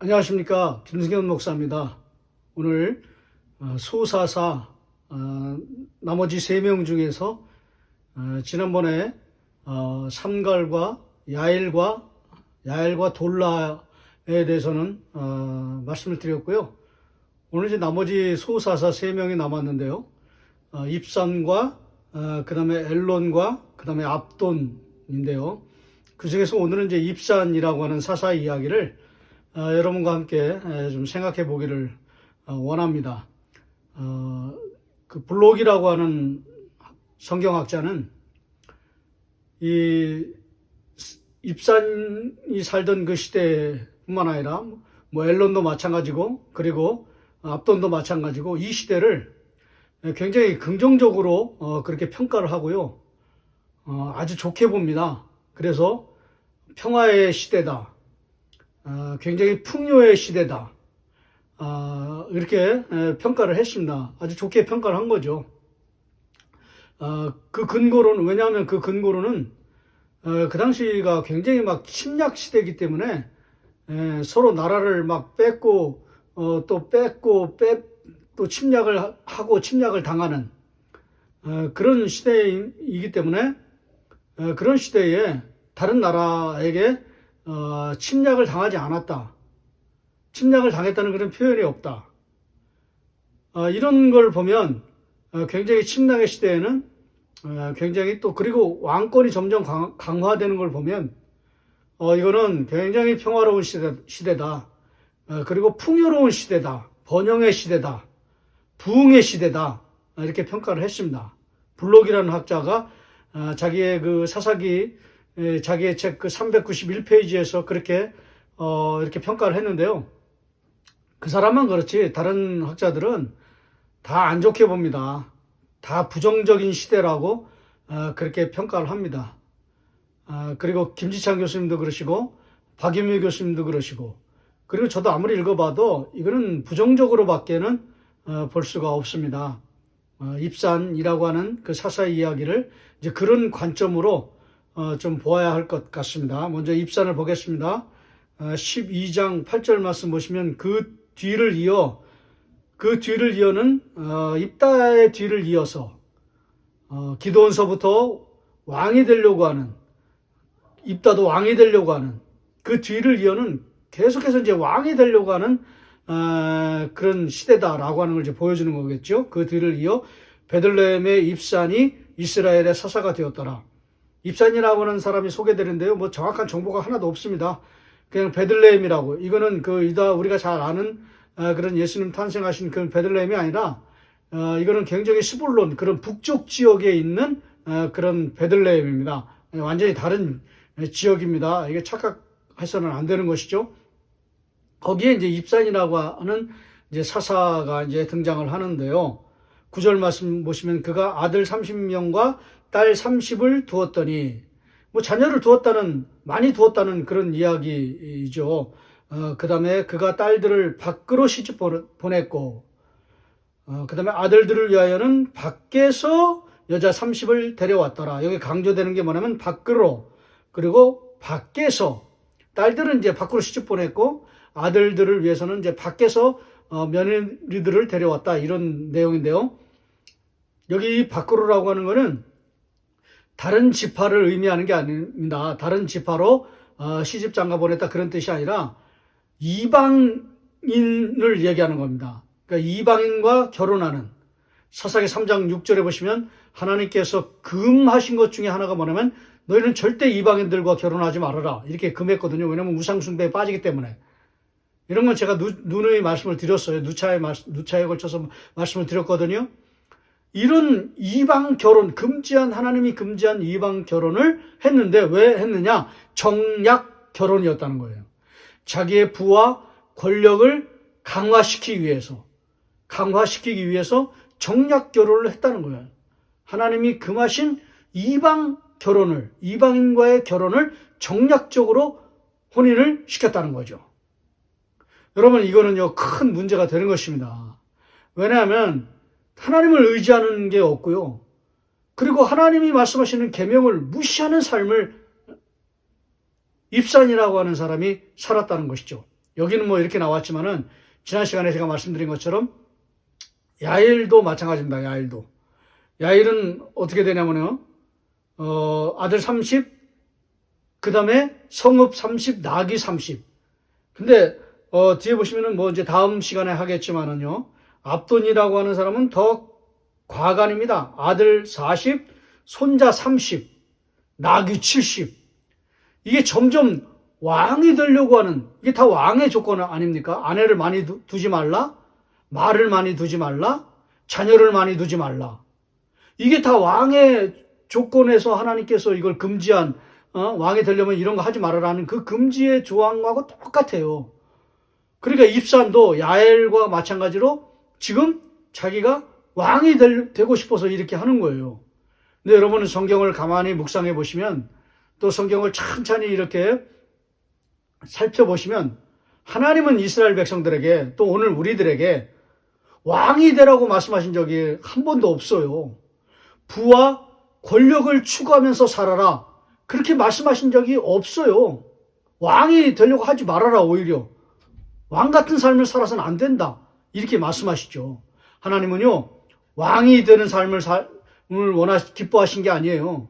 안녕하십니까. 김승현 목사입니다. 오늘 소사사 나머지 3명 중에서 지난번에 삼갈과 야엘과 돌라에 대해서는 말씀을 드렸고요. 오늘 이제 나머지 소사사 3명이 남았는데요. 입산과 그 다음에 엘론과 그 다음에 압돈인데요. 그 중에서 오늘은 이제 입산이라고 하는 사사 이야기를 여러분과 함께 좀 생각해 보기를 원합니다. 그 블록이라고 하는 성경학자는 이 입산이 살던 그 시대뿐만 아니라 뭐 엘론도 마찬가지고 그리고 압돈도 마찬가지고 이 시대를 굉장히 긍정적으로 그렇게 평가를 하고요. 아주 좋게 봅니다. 그래서 평화의 시대다. 굉장히 풍요의 시대다. 이렇게 평가를 했습니다. 아주 좋게 평가를 한 거죠. 그 근거로는, 왜냐하면 그 근거로는 그 당시가 굉장히 막 침략 시대이기 때문에 서로 나라를 막 뺏고 또 침략을 하고 침략을 당하는 그런 시대이기 때문에 그런 시대에 다른 나라에게 침략을 당하지 않았다. 침략을 당했다는 그런 표현이 없다. 이런 걸 보면 굉장히 침략의 시대에는 굉장히 또 그리고 왕권이 점점 강화되는 걸 보면 이거는 굉장히 평화로운 시대다. 그리고 풍요로운 시대다. 번영의 시대다. 부흥의 시대다. 이렇게 평가를 했습니다. 블록이라는 학자가 자기의 그 사사기 자기의 책 그 391페이지에서 그렇게 이렇게 평가를 했는데요. 그 사람만 그렇지 다른 학자들은 다 안 좋게 봅니다. 다 부정적인 시대라고 그렇게 평가를 합니다. 그리고 김지찬 교수님도 그러시고 박윤미 교수님도 그러시고 그리고 저도 아무리 읽어봐도 이거는 부정적으로밖에는 볼 수가 없습니다. 입산이라고 하는 그 사사 이야기를 이제 그런 관점으로 좀 보아야 할 것 같습니다. 먼저 입산을 보겠습니다. 12장 8절 말씀 보시면 그 뒤를 이어는 입다의 뒤를 이어서 기드온서부터 왕이 되려고 하는 입다도 왕이 되려고 하는 그 뒤를 이어는 계속해서 이제 왕이 되려고 하는 그런 시대다라고 하는 걸 이제 보여주는 거겠죠. 그 뒤를 이어 베들레헴의 입산이 이스라엘의 사사가 되었더라. 입산이라고 하는 사람이 소개되는데요. 뭐 정확한 정보가 하나도 없습니다. 그냥 베들레헴이라고. 이거는 우리가 잘 아는 그런 예수님 탄생하신 그 베들레헴이 아니라 이거는 굉장히 스불론 그런 북쪽 지역에 있는 그런 베들레헴입니다. 완전히 다른 지역입니다. 이게 착각해서는 안 되는 것이죠. 거기에 이제 입산이라고 하는 이제 사사가 이제 등장을 하는데요. 9절 말씀 보시면 그가 아들 30명과 딸 30을 두었더니 뭐 자녀를 많이 두었다는 그런 이야기이죠. 그 다음에 그가 딸들을 밖으로 시집 보냈고 그 다음에 아들들을 위하여는 밖에서 여자 30을 데려왔더라. 여기 강조되는 게 뭐냐면 밖으로 그리고 밖에서 딸들은 이제 밖으로 시집 보냈고 아들들을 위해서는 이제 밖에서 며느리들을 데려왔다 이런 내용인데요. 여기 밖으로라고 하는 거는 다른 지파를 의미하는 게 아닙니다. 다른 지파로 시집 장가 보냈다 그런 뜻이 아니라 이방인을 얘기하는 겁니다. 그러니까 이방인과 결혼하는 사사기 3장 6절에 보시면 하나님께서 금하신 것 중에 하나가 뭐냐면 너희는 절대 이방인들과 결혼하지 말아라 이렇게 금했거든요. 왜냐하면 우상숭배에 빠지기 때문에. 이런 건 제가 누누이 말씀을 드렸어요. 누차에 걸쳐서 말씀을 드렸거든요. 이런 이방 결혼, 하나님이 금지한 이방 결혼을 했는데 왜 했느냐? 정략 결혼이었다는 거예요. 자기의 부와 권력을 강화시키기 위해서 정략 결혼을 했다는 거예요. 하나님이 금하신 이방인과의 결혼을 정략적으로 혼인을 시켰다는 거죠. 여러분, 이거는요, 큰 문제가 되는 것입니다. 왜냐하면 하나님을 의지하는 게 없고요. 그리고 하나님이 말씀하시는 계명을 무시하는 삶을 입산이라고 하는 사람이 살았다는 것이죠. 여기는 뭐 이렇게 나왔지만은 지난 시간에 제가 말씀드린 것처럼 야일도 마찬가지입니다. 야일은 어떻게 되냐면요. 아들 30, 그 다음에 성읍 30, 나귀 30. 근데 뒤에 보시면은 뭐 이제 다음 시간에 하겠지만은요. 압돈이라고 하는 사람은 더 과간입니다. 아들 40, 손자 30, 나귀 70. 이게 점점 왕이 되려고 하는, 이게 다 왕의 조건 아닙니까? 아내를 많이 두지 말라, 말을 많이 두지 말라, 자녀를 많이 두지 말라. 이게 다 왕의 조건에서 하나님께서 이걸 금지한, 왕이 되려면 이런 거 하지 말아라는 그 금지의 조항하고 똑같아요. 그러니까 입산도 야엘과 마찬가지로 지금 자기가 왕이 되고 싶어서 이렇게 하는 거예요. 근데 여러분은 성경을 가만히 묵상해 보시면, 또 성경을 천천히 이렇게 살펴보시면, 하나님은 이스라엘 백성들에게, 또 오늘 우리들에게 왕이 되라고 말씀하신 적이 한 번도 없어요. 부와 권력을 추구하면서 살아라, 그렇게 말씀하신 적이 없어요. 왕이 되려고 하지 말아라. 오히려 왕 같은 삶을 살아서는 안 된다, 이렇게 말씀하시죠. 하나님은요, 왕이 되는 삶을 기뻐하신 게 아니에요.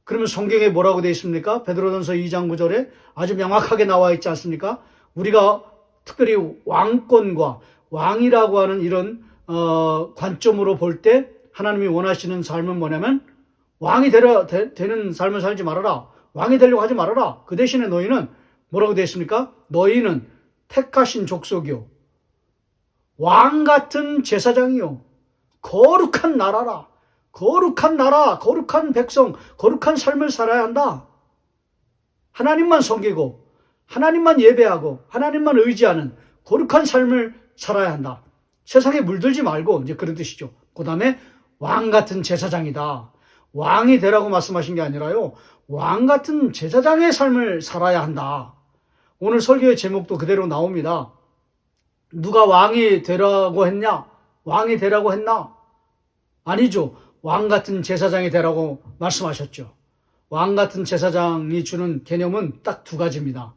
그러면 성경에 뭐라고 되어 있습니까? 베드로전서 2장 9절에 아주 명확하게 나와 있지 않습니까? 우리가 특별히 왕권과 왕이라고 하는 이런 관점으로 볼 때 하나님이 원하시는 삶은 뭐냐면, 왕이 되는 삶을 살지 말아라, 왕이 되려고 하지 말아라. 그 대신에 너희는 뭐라고 되어 있습니까? 너희는 택하신 족속이요, 왕 같은 제사장이요, 거룩한 나라라. 거룩한 나라, 거룩한 백성, 거룩한 삶을 살아야 한다. 하나님만 섬기고 하나님만 예배하고 하나님만 의지하는 거룩한 삶을 살아야 한다. 세상에 물들지 말고, 이제 그런 뜻이죠. 그 다음에 왕 같은 제사장이다. 왕이 되라고 말씀하신 게 아니라요, 왕 같은 제사장의 삶을 살아야 한다. 오늘 설교의 제목도 그대로 나옵니다. 누가 왕이 되라고 했냐? 왕이 되라고 했나? 아니죠. 왕 같은 제사장이 되라고 말씀하셨죠. 왕 같은 제사장이 주는 개념은 딱 두 가지입니다.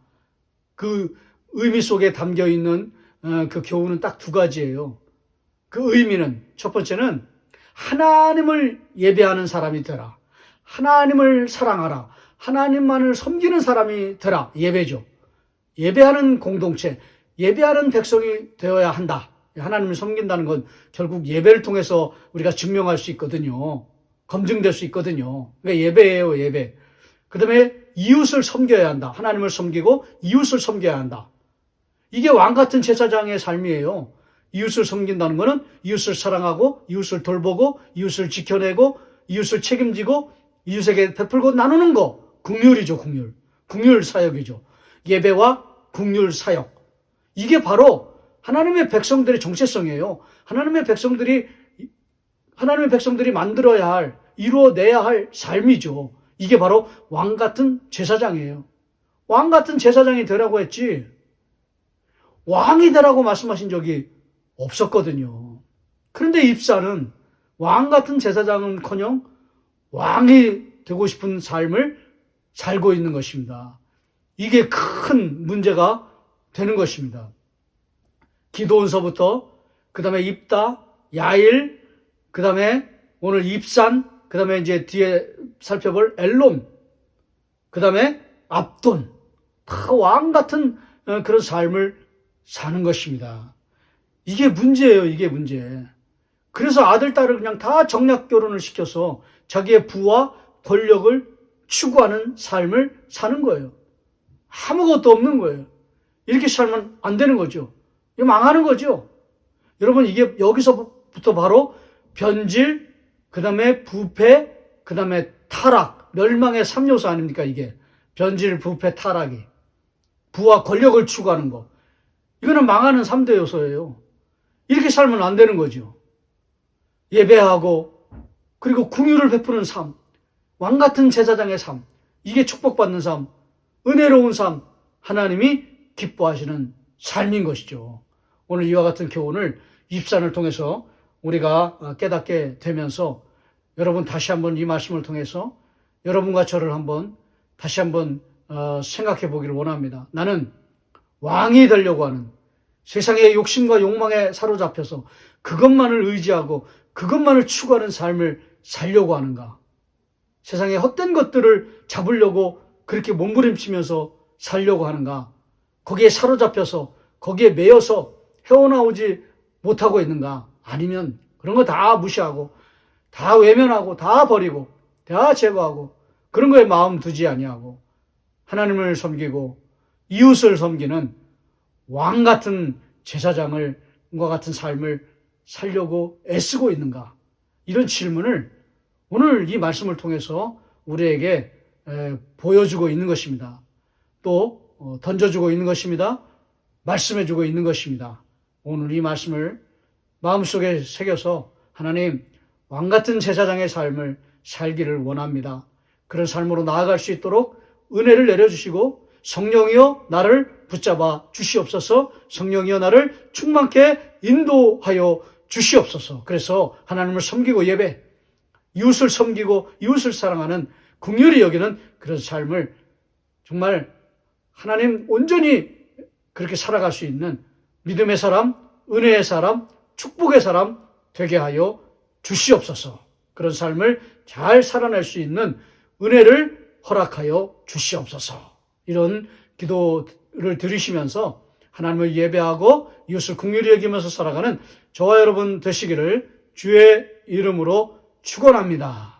그 의미 속에 담겨 있는 그 교훈은 딱 두 가지예요. 그 의미는, 첫 번째는 하나님을 예배하는 사람이 되라. 하나님을 사랑하라. 하나님만을 섬기는 사람이 되라. 예배죠. 예배하는 공동체, 예배하는 백성이 되어야 한다. 하나님을 섬긴다는 건 결국 예배를 통해서 우리가 증명할 수 있거든요. 검증될 수 있거든요. 그러니까 예배예요, 예배. 그 다음에 이웃을 섬겨야 한다. 하나님을 섬기고 이웃을 섬겨야 한다. 이게 왕 같은 제사장의 삶이에요. 이웃을 섬긴다는 것은 이웃을 사랑하고 이웃을 돌보고 이웃을 지켜내고 이웃을 책임지고 이웃에게 베풀고 나누는 거. 국률이죠, 국률. 국률 사역이죠. 예배와 국률 사역. 이게 바로 하나님의 백성들의 정체성이에요. 하나님의 백성들이 만들어야 할, 이루어내야 할 삶이죠. 이게 바로 왕 같은 제사장이에요. 왕 같은 제사장이 되라고 했지, 왕이 되라고 말씀하신 적이 없었거든요. 그런데 입사는 왕 같은 제사장은커녕 왕이 되고 싶은 삶을 살고 있는 것입니다. 이게 큰 문제가 되는 것입니다. 기드온서부터, 그 다음에 입다, 야일, 그 다음에 오늘 입산, 그 다음에 이제 뒤에 살펴볼 엘롬, 그 다음에 압돈, 다 왕 같은 그런 삶을 사는 것입니다. 이게 문제예요, 이게 문제. 그래서 아들, 딸을 그냥 다 정략 결혼을 시켜서 자기의 부와 권력을 추구하는 삶을 사는 거예요. 아무것도 없는 거예요. 이렇게 살면 안 되는 거죠. 이거 망하는 거죠. 여러분, 이게 여기서부터 바로 변질, 그 다음에 부패, 그 다음에 타락, 멸망의 3요소 아닙니까? 이게 변질, 부패, 타락이. 부와 권력을 추구하는 거. 이거는 망하는 3대 요소예요. 이렇게 살면 안 되는 거죠. 예배하고, 그리고 궁유를 베푸는 삶, 왕 같은 제사장의 삶, 이게 축복받는 삶, 은혜로운 삶, 하나님이 기뻐하시는 삶인 것이죠. 오늘 이와 같은 교훈을 입산을 통해서 우리가 깨닫게 되면서, 여러분 다시 한번 이 말씀을 통해서 여러분과 저를 다시 한번 생각해 보기를 원합니다. 나는 왕이 되려고 하는, 세상의 욕심과 욕망에 사로잡혀서 그것만을 의지하고 그것만을 추구하는 삶을 살려고 하는가? 세상의 헛된 것들을 잡으려고 그렇게 몸부림치면서 살려고 하는가? 거기에 사로잡혀서 거기에 매여서 헤어나오지 못하고 있는가? 아니면 그런 거 다 무시하고 다 외면하고 다 버리고 다 제거하고 그런 거에 마음 두지 아니하고 하나님을 섬기고 이웃을 섬기는 왕 같은 제사장과 같은 삶을 살려고 애쓰고 있는가? 이런 질문을 오늘 이 말씀을 통해서 우리에게 보여주고 있는 것입니다. 또 던져주고 있는 것입니다. 말씀해주고 있는 것입니다. 오늘 이 말씀을 마음속에 새겨서 하나님, 왕 같은 제사장의 삶을 살기를 원합니다. 그런 삶으로 나아갈 수 있도록 은혜를 내려주시고 성령이여 나를 붙잡아 주시옵소서. 성령이여 나를 충만케 인도하여 주시옵소서. 그래서 하나님을 섬기고 예배, 이웃을 섬기고 이웃을 사랑하는 긍휼히 여기는 그런 삶을 정말 하나님 온전히 그렇게 살아갈 수 있는 믿음의 사람, 은혜의 사람, 축복의 사람 되게 하여 주시옵소서. 그런 삶을 잘 살아낼 수 있는 은혜를 허락하여 주시옵소서. 이런 기도를 드리시면서 하나님을 예배하고 이웃을 긍휼히 여기면서 살아가는 저와 여러분 되시기를 주의 이름으로 축원합니다.